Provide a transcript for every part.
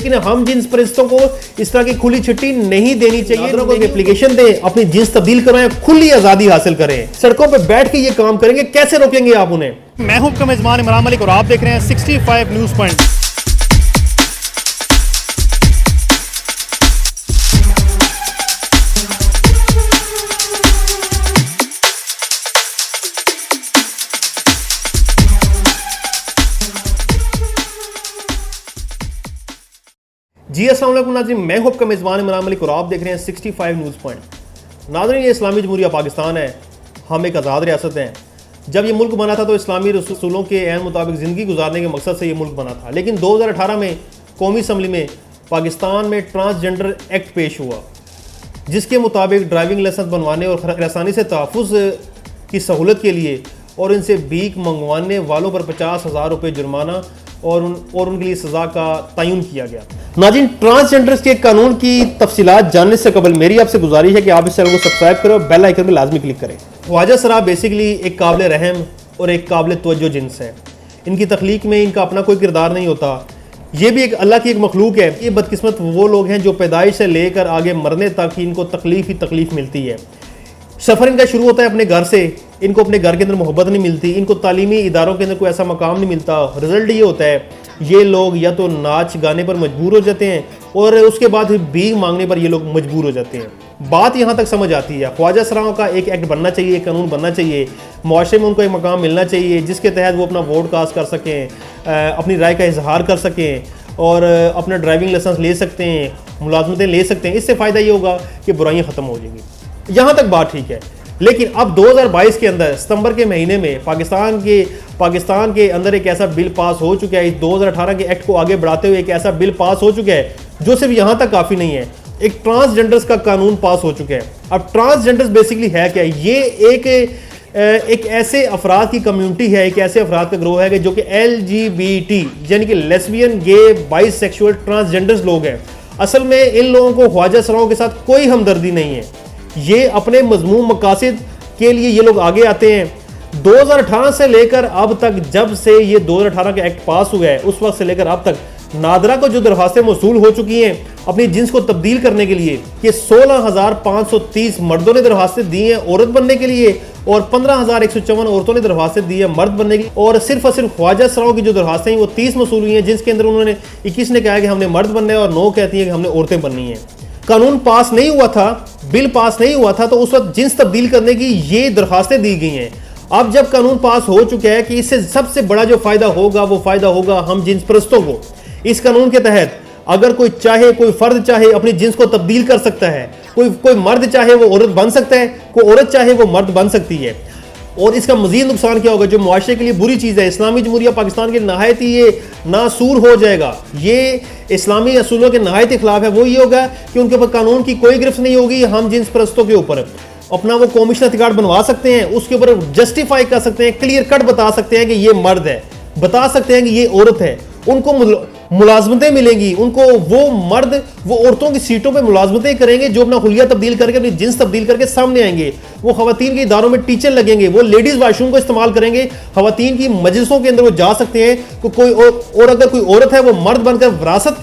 लेकिन हम जिन्स परिस्तों को इस तरह की खुली छुट्टी नहीं देनी चाहिए। को एप्लीकेशन दें, अपनी जिन्स तब्दील करवाएं, खुली आजादी हासिल करें। सड़कों पर बैठ के ये काम करेंगे, कैसे रोकेंगे आप उन्हें? मैं हूं आपका मेजबान इमरान मलिक और आप देख रहे हैं 65 न्यूज़ पॉइंट। जी अस्सलाम वालेकुम नाज़रीन, मैं हूं आपका मेज़बान इमरान मलिक और आप देख रहे हैं 65 न्यूज़ पॉइंट। नाज़रीन, ये इस्लामी जमहूरिया पाकिस्तान है, हम एक आज़ाद रियासत हैं। जब ये मुल्क बना था तो इस्लामी रसूलों के ऐन मुताबिक ज़िंदगी गुजारने के मकसद से ये मुल्क बना था। लेकिन 2018 में कौमी असम्बली में पाकिस्तान में ट्रांसजेंडर एक्ट पेश हुआ, जिसके मुताबिक ड्राइविंग लाइसेंस बनवाने और आसानी से तहफ़्फ़ुज़ की सहूलत के लिए और इनसे भीख मंगवाने वालों पर 50,000 रुपये जुर्माना और उनके लिए सज़ा का तयन किया गया। नाज़रीन, ट्रांसजेंडर्स के कानून की तफसीलात जानने से कबल मेरी आपसे गुजारिश है कि आप इस चैनल को सब्सक्राइब करें और बेल आइकन पर लाजमी क्लिक करें। ख्वाजा सराब बेसिकली एक काबिल रहम और एक काबिल तवज्जो जिन्स है। इनकी तख्लीक में इनका अपना कोई किरदार नहीं होता। ये भी एक अल्लाह की एक मखलूक है। ये बदकिस्मत वो लोग हैं जो पैदाइश से लेकर आगे मरने तक इनको तकलीफ ही तकलीफ मिलती है। सफ़र इनका शुरू होता है अपने घर से। इनको अपने घर के अंदर मोहब्बत नहीं मिलती, इनको तालीमी इदारों के अंदर कोई ऐसा मकाम नहीं मिलता। रिजल्ट ये होता है ये लोग या तो नाच गाने पर मजबूर हो जाते हैं और उसके बाद भीख मांगने पर ये लोग मजबूर हो जाते हैं। बात यहाँ तक समझ आती है, ख्वाजा सराओं का एक एक्ट बनना चाहिए, एक कानून बनना चाहिए, मुआशरे में उनको एक मकाम मिलना चाहिए जिसके तहत वो अपना वोट कास्ट कर सकें, अपनी राय का इजहार कर सकें और अपना ड्राइविंग लाइसेंस ले सकते हैं, मुलाजमतें ले सकते हैं। इससे फ़ायदा ये होगा कि बुराइयाँ ख़त्म हो जाएंगी। यहाँ तक बात ठीक है। लेकिन अब 2022 के अंदर सितंबर के महीने में पाकिस्तान के अंदर एक ऐसा बिल पास हो चुका है, इस 2018 के एक्ट को आगे बढ़ाते हुए एक ऐसा बिल पास हो चुका है जो सिर्फ यहाँ तक काफ़ी नहीं है, एक ट्रांसजेंडर्स का कानून पास हो चुका है। अब ट्रांसजेंडर्स बेसिकली है क्या? ये एक ऐसे अफराद की कम्युनिटी है, एक ऐसे अफराद का ग्रोह है कि जो कि LGBT यानी कि लेस्बियन, गे, बाइसेक्सुअल, ट्रांसजेंडर्स लोग हैं। असल में इन लोगों को ख्वाजा सराओं के साथ कोई हमदर्दी नहीं है। ये अपने मजमूम मकासद के लिए ये लोग आगे आते हैं। 2018 से लेकर अब तक, जब से ये 2018 का एक्ट पास हुआ है, उस वक्त से लेकर अब तक नादरा को जो दरखास्तें मौसूल हो चुकी हैं अपनी जिन्स को तब्दील करने के लिए, कि 16,530 मर्दों ने दरखास्तें दी हैं औरत बनने के लिए और 15,154 औरतों ने दरखास्तें दी हैं मर्द बनने की। और सिर्फ ख्वाजा सराओं की जो दरखास्तें हैं वो 30 मौसूल हुई हैं, जिसके अंदर उन्होंने 21 ने कहा कि हमने मर्द बनना है और 9 कहती हैं कि हमने औरतें बननी हैं। कानून पास नहीं हुआ था, बिल पास नहीं हुआ था, तो उस वक्त जिन्स तब्दील करने की ये दरखास्तें दी गई हैं। अब जब कानून पास हो चुका है कि इससे सबसे बड़ा जो फायदा होगा वो फायदा होगा हम जिन्स परस्तों को। इस कानून के तहत अगर कोई चाहे, कोई फर्द चाहे अपनी जिन्स को तब्दील कर सकता है। कोई मर्द चाहे वो औरत बन सकता है, कोई औरत चाहे वो मर्द बन सकती है। और इसका मजीद नुकसान क्या होगा, जो मुआशरे के लिए बुरी चीज़ है, इस्लामी जमहूरिया पाकिस्तान के नहायत ही ये नासूर हो जाएगा। ये इस्लामी असूलों के नहायत के खिलाफ है। वो ये होगा कि उनके ऊपर कानून की कोई गिरफ्त नहीं होगी। हम जिन्स परस्तों के ऊपर अपना वो कौमी शनाख्ती कार्ड बनवा सकते हैं, उसके ऊपर जस्टिफाई कर सकते हैं, क्लियर कट बता सकते हैं कि ये मर्द है, बता सकते हैं कि ये औरत है। उनको मुलाजमतें मिलेंगी, उनको वो मर्द वो औरतों की सीटों पे मुलाजमतें करेंगे जो अपना हुलिया तब्दील करके, अपनी जिन्स तब्दील करके सामने आएंगे। वो खवातीन के इदारों में टीचर लगेंगे, वो लेडीज़ वाशरूम को इस्तेमाल करेंगे, खवातीन की मजलिसों के अंदर वो जा सकते हैं। और अगर कोई औरत है वो मर्द बनकर विरासत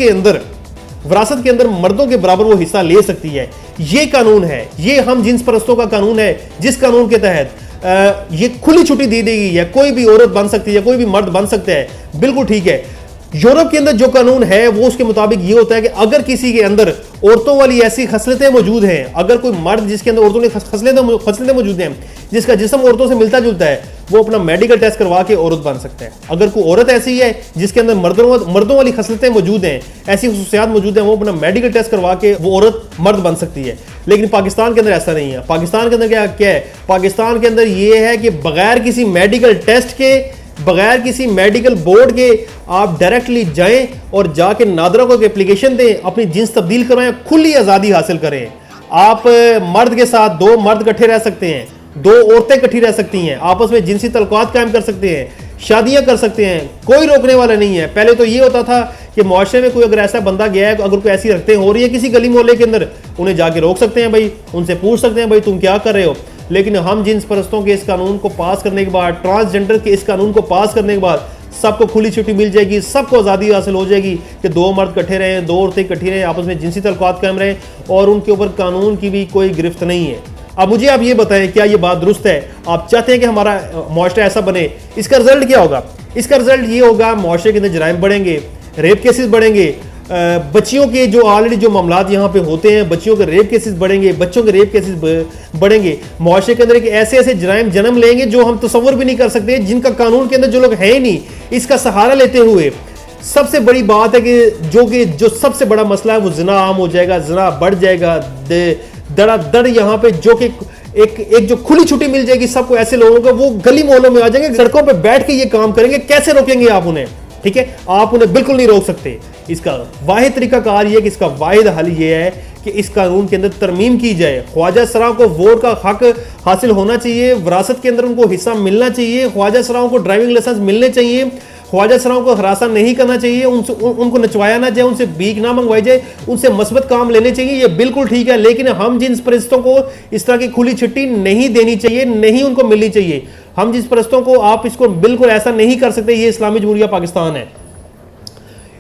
के अंदर मर्दों के बराबर वो हिस्सा ले सकती है। ये कानून है, ये हम जिन्स परस्तों का कानून है, जिस कानून के तहत ये खुली छुट्टी दी गई है। कोई भी औरत बन सकती है, कोई भी मर्द बन सकता है, बिल्कुल ठीक है। यूरोप के अंदर जो कानून है वो उसके मुताबिक ये होता है कि अगर किसी के अंदर औरतों वाली ऐसी खसलतें मौजूद हैं, अगर कोई मर्द जिसके अंदर औरतों की खसलतें मौजूद हैं, जिसका जिस्म औरतों से मिलता जुलता है, वो अपना मेडिकल टेस्ट करवा के औरत बन सकते हैं। अगर कोई औरत ऐसी है जिसके अंदर मर्दों वाली खसलतें मौजूद हैं, ऐसी खसूसियात मौजूद हैं, वो अपना मेडिकल टेस्ट करवा के वो औरत मर्द बन सकती है। लेकिन पाकिस्तान के अंदर ऐसा नहीं है। पाकिस्तान के अंदर क्या है? पाकिस्तान के अंदर ये है कि बगैर किसी मेडिकल टेस्ट के, बगैर किसी मेडिकल बोर्ड के आप डायरेक्टली जाएं और जाके नादरा को एक एप्लीकेशन दें, अपनी जिन्स तब्दील करवाएं, खुली आज़ादी हासिल करें। आप मर्द के साथ 2 मर्द इकट्ठे रह सकते हैं, 2 औरतें इकट्ठी रह सकती हैं, आपस में जिनसी तल्लुकात कायम कर सकते हैं, शादियां कर सकते हैं, कोई रोकने वाला नहीं है। पहले तो ये होता था कि मुआशरे में कोई अगर ऐसा बंदा गया है, अगर कोई ऐसी हरकतें हो रही है किसी गली मोहल्ले के अंदर, उन्हें जाके रोक सकते हैं, भाई उनसे पूछ सकते हैं भाई तुम क्या कर रहे हो। लेकिन हम जिन्स परस्तों के इस कानून को पास करने के बाद, ट्रांसजेंडर के इस कानून को पास करने के बाद सबको खुली छुट्टी मिल जाएगी, सबको आज़ादी हासिल हो जाएगी कि दो मर्द इकट्ठे रहें, दो औरतें इकट्ठी रहें, आपस में जिनसी तल्लुकात कायम रहें और उनके ऊपर कानून की भी कोई गिरफ्त नहीं है। अब मुझे आप ये बताएं, क्या ये बात दुरुस्त है? आप चाहते हैं कि हमारा मुआशरा ऐसा बने? इसका रिजल्ट क्या होगा? इसका रिजल्ट ये होगा, मुआशरे के अंदर जराइम बढ़ेंगे, रेप केसेस बढ़ेंगे, बच्चियों के जो ऑलरेडी जो मामलात यहाँ पे होते हैं, बच्चियों के रेप केसेस बढ़ेंगे, बच्चों के रेप केसेस बढ़ेंगे। मुआशरे के अंदर एक ऐसे ऐसे जराइम जन्म लेंगे जो हम तसव्वुर भी नहीं कर सकते, जिनका कानून के अंदर जो लोग हैं ही नहीं, इसका सहारा लेते हुए। सबसे बड़ी बात है कि जो सबसे बड़ा मसला है वो जिना आम हो जाएगा, जिना बढ़ जाएगा धड़ाधड़ यहाँ पे, जो कि एक जो खुली छुट्टी मिल जाएगी सबको, ऐसे लोगों को, वो गली मोहल्लों में आ जाएंगे, सड़कों पे बैठ के ये काम करेंगे। कैसे रोकेंगे आप उन्हें? ठीक है, आप उन्हें बिल्कुल नहीं रोक सकते। इसका वाहिद तरीकाकार ये है कि इसका वाहिद हल ये है कि इस कानून के अंदर तरमीम की जाए। ख्वाजा सराओं को वोट का हक हासिल होना चाहिए, विरासत के अंदर उनको हिस्सा मिलना चाहिए, ख्वाजा सराओं को ड्राइविंग लाइसेंस मिलने चाहिए, ख्वाजा सराओं को हरासा नहीं करना चाहिए, उनको नचवाया ना जाए, उनसे भीख ना मंगवाई जाए, उनसे मस्बत काम लेने चाहिए। ये बिल्कुल ठीक है, लेकिन हम जिन परस्तों को इस तरह की खुली छुट्टी नहीं देनी चाहिए, नहीं उनको मिलनी चाहिए। हम जिस परस्तों को, आप इसको बिल्कुल ऐसा नहीं कर सकते। ये इस्लामी जमहूरिया पाकिस्तान है।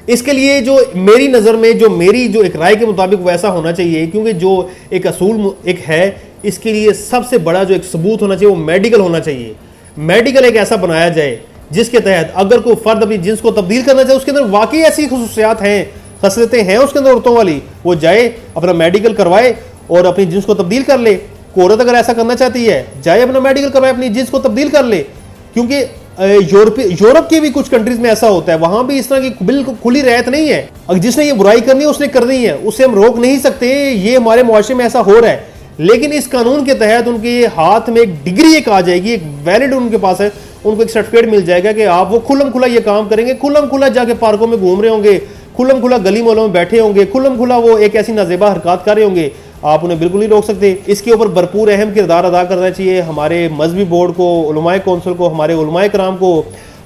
इसके लिए जो मेरी नज़र में, जो मेरी जो एक राय के मुताबिक वैसा होना चाहिए, क्योंकि जो एक असूल एक है, इसके लिए सबसे बड़ा जो एक सबूत होना चाहिए वो मेडिकल होना चाहिए। मेडिकल एक ऐसा बनाया जाए जिसके तहत अगर कोई फर्द अपनी जिन्स को तब्दील करना चाहे, उसके अंदर वाकई ऐसी खसूसियात हैं, खसलतें हैं उसके अंदर औरतों वाली, वो जाए अपना मेडिकल करवाए और अपनी जिन्स को तब्दील कर ले। कोई औरत अगर ऐसा करना चाहती है, जाए अपना मेडिकल करवाए, अपनी जिन्स को तब्दील कर ले। क्योंकि यूरोप के भी कुछ कंट्रीज में ऐसा होता है, वहां भी इस तरह की बिल्कुल खुली रियायत नहीं है। अगर जिसने ये बुराई करनी है उसने करनी है, उसे हम रोक नहीं सकते। ये हमारे मुआशरे में ऐसा हो रहा है, लेकिन इस कानून के तहत उनके हाथ में एक डिग्री एक आ जाएगी, एक वैलिड उनके पास है, उनको एक सर्टिफिकेट मिल जाएगा कि आप वो खुल्लम खुला ये काम करेंगे, खुल्लम खुला जाके पार्कों में घूम रहे होंगे, खुल्लम खुला गली मोहल्लों में बैठे होंगे, खुल्लम खुला वो एक ऐसी नाजेबा हरकत कर रहे होंगे। आप उन्हें बिल्कुल नहीं रोक सकते। इसके ऊपर भरपूर अहम किरदार अदा करना चाहिए हमारे मजहबी बोर्ड को, उलमाए कौंसिल को, हमारे उलमाए कराम को,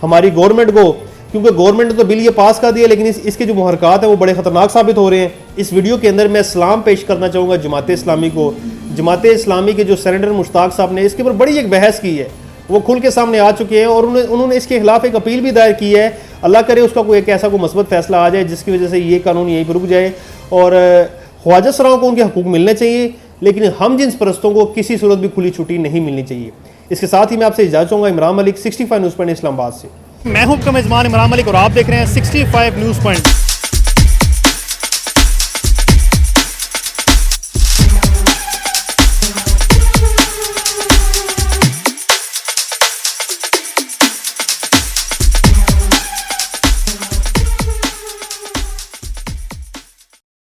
हमारी गवर्नमेंट को, क्योंकि गवर्नमेंट ने तो बिल ये पास कर दिया, लेकिन इसके जो मुहरकात हैं वो बड़े ख़तरनाक साबित हो रहे हैं। इस वीडियो के अंदर मैं सलाम पेश करना चाहूँगा जमात इस्लामी को। जमात इस्लामी के जो सेनेटर मुश्ताक साहब ने इसके ऊपर बड़ी एक बहस की है, वो खुल के सामने आ चुके हैं और उन्होंने इसके खिलाफ एक अपील भी दायर की है। अल्लाह करे उसका कोई एक ऐसा कोई मस्बत फैसला आ जाए जिसकी वजह से ये कानून यहीं पर रुक जाए और ख्वाजा सराओं को उनके हकूक मिलने चाहिए, लेकिन हम जिन्स परस्तों को किसी सूरत भी खुली छुट्टी नहीं मिलनी चाहिए। इसके साथ ही मैं आपसे इजाज़त चाहूँगा। इमरान मलिक, 65 न्यूज़ पॉइंट, इस्लामाबाद से। मैं हूं आपका मेज़बान इमरान मलिक और आप देख रहे हैं 65 न्यूज़ पॉइंट।